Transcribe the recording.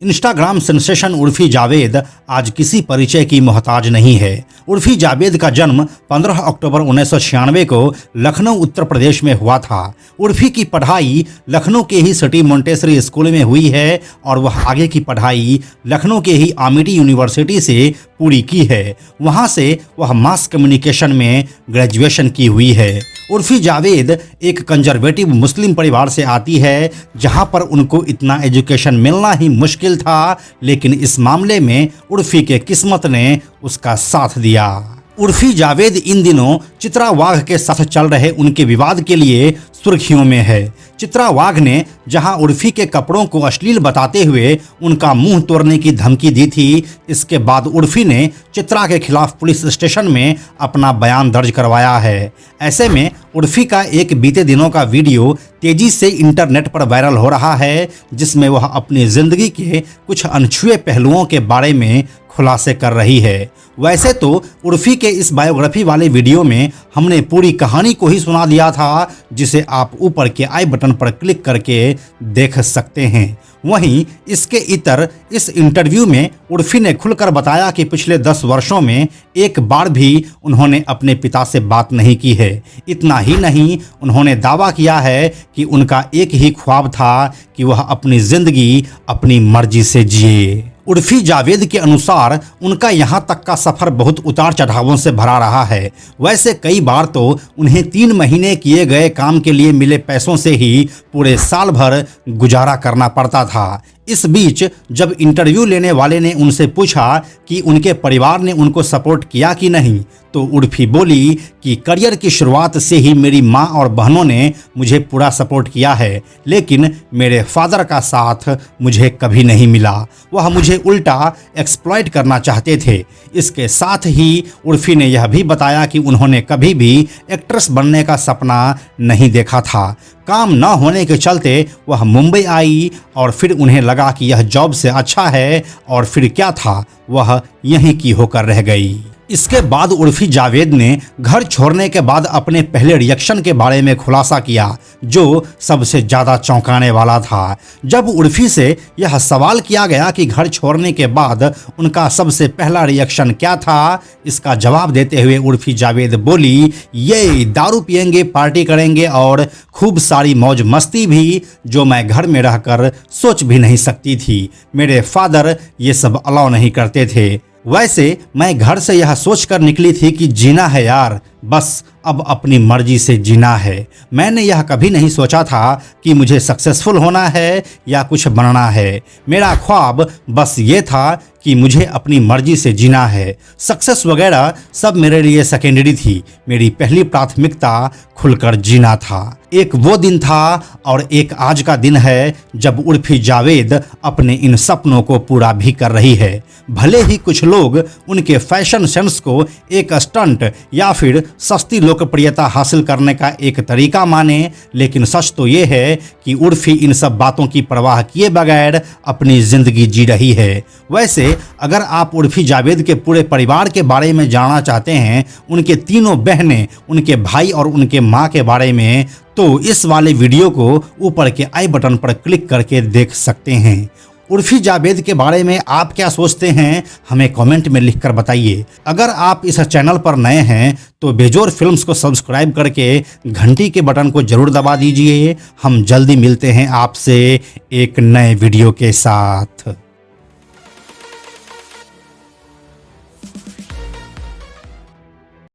Instagram sensation Urfi Javed आज किसी परिचय की मोहताज नहीं है। उर्फी जावेद का जन्म 15 अक्टूबर 1996 को लखनऊ उत्तर प्रदेश में हुआ था। उर्फी की पढ़ाई लखनऊ के ही सिटी मोंटेसरी स्कूल में हुई है और वह आगे की पढ़ाई लखनऊ के ही अमिटी यूनिवर्सिटी से पूरी की है। वहां से वह मास कम्युनिकेशन में ग्रेजुएशन की हुई है। उर्फी जावेद एक कंजर्वेटिव मुस्लिम परिवार से आती है, जहां पर उनको इतना एजुकेशन मिलना ही मुश्किल था, लेकिन इस मामले में उर्फी के किस्मत ने उसका साथ दिया। उर्फी जावेद इन दिनों चित्रा वाघ के साथ चल रहे उनके विवाद के लिए सुर्खियों में है। चित्रा वाघ ने जहां उर्फी के कपड़ों को अश्लील बताते हुए उनका मुंह तोड़ने की धमकी दी थी, इसके बाद उर्फी ने चित्रा के खिलाफ पुलिस स्टेशन में अपना बयान दर्ज करवाया है। ऐसे में उर्फी का एक बीते दिनों का वीडियो तेजी से इंटरनेट पर वायरल हो रहा है, जिसमें वह अपनी जिंदगी के कुछ अनछुए पहलुओं के बारे में खुलासे कर रही है। वैसे तो उर्फी के इस बायोग्राफी वाले वीडियो में हमने पूरी कहानी को ही सुना दिया था, जिसे आप ऊपर के आई बटन पर क्लिक करके देख सकते हैं। वहीं इसके इतर इस इंटरव्यू में उर्फी ने खुलकर बताया कि पिछले 10 वर्षों में एक बार भी उन्होंने अपने पिता से बात नहीं की है। इतना ही नहीं, उन्होंने दावा किया है कि उनका एक ही ख्वाब था कि वह अपनी जिंदगी अपनी मर्जी से जिए। उर्फी जावेद के अनुसार उनका यहाँ तक का सफ़र बहुत उतार चढ़ावों से भरा रहा है। वैसे कई बार तो उन्हें 3 महीने किए गए काम के लिए मिले पैसों से ही पूरे साल भर गुजारा करना पड़ता था। इस बीच जब इंटरव्यू लेने वाले ने उनसे पूछा कि उनके परिवार ने उनको सपोर्ट किया कि नहीं, तो उर्फी बोली कि करियर की शुरुआत से ही मेरी माँ और बहनों ने मुझे पूरा सपोर्ट किया है, लेकिन मेरे फादर का साथ मुझे कभी नहीं मिला। वह मुझे उल्टा एक्सप्लॉइट करना चाहते थे। इसके साथ ही उर्फी ने यह भी बताया कि उन्होंने कभी भी एक्ट्रेस बनने का सपना नहीं देखा था। काम न होने के चलते वह मुंबई आई और फिर उन्हें लगा कि यह जॉब से अच्छा है, और फिर क्या था, वह यहीं की होकर रह गई। इसके बाद उर्फी जावेद ने घर छोड़ने के बाद अपने पहले रिएक्शन के बारे में खुलासा किया, जो सबसे ज़्यादा चौंकाने वाला था। जब उर्फी से यह सवाल किया गया कि घर छोड़ने के बाद उनका सबसे पहला रिएक्शन क्या था, इसका जवाब देते हुए उर्फी जावेद बोली, ये दारू पिएंगे, पार्टी करेंगे और खूब सारी मौज मस्ती भी, जो मैं घर में रहकर सोच भी नहीं सकती थी। मेरे फादर ये सब अलाउ नहीं करते थे। वैसे मैं घर से यह सोचकर निकली थी कि जीना है यार, बस अब अपनी मर्जी से जीना है। मैंने यह कभी नहीं सोचा था कि मुझे सक्सेसफुल होना है या कुछ बनना है। मेरा ख्वाब बस ये था कि मुझे अपनी मर्जी से जीना है। सक्सेस वगैरह सब मेरे लिए सेकेंडरी थी। मेरी पहली प्राथमिकता खुलकर जीना था। एक वो दिन था और एक आज का दिन है जब उर्फी जावेद अपने इन सपनों को पूरा भी कर रही है। भले ही कुछ लोग उनके फैशन सेंस को एक स्टंट या फिर सस्ती लोकप्रियता हासिल करने का एक तरीका माने, लेकिन सच तो ये है कि उर्फी इन सब बातों की परवाह किए बगैर अपनी ज़िंदगी जी रही है। वैसे अगर आप उर्फी जावेद के पूरे परिवार के बारे में जानना चाहते हैं, उनके तीनों बहनें, उनके भाई और उनके माँ के बारे में, तो इस वाले वीडियो को ऊपर के आई बटन पर क्लिक करके देख सकते हैं। उर्फी जावेद के बारे में आप क्या सोचते हैं, हमें कमेंट में लिखकर बताइए। अगर आप इस चैनल पर नए हैं तो बेजोर फिल्म्स को सब्सक्राइब करके घंटी के बटन को जरूर दबा दीजिए। हम जल्दी मिलते हैं आपसे एक नए वीडियो के साथ।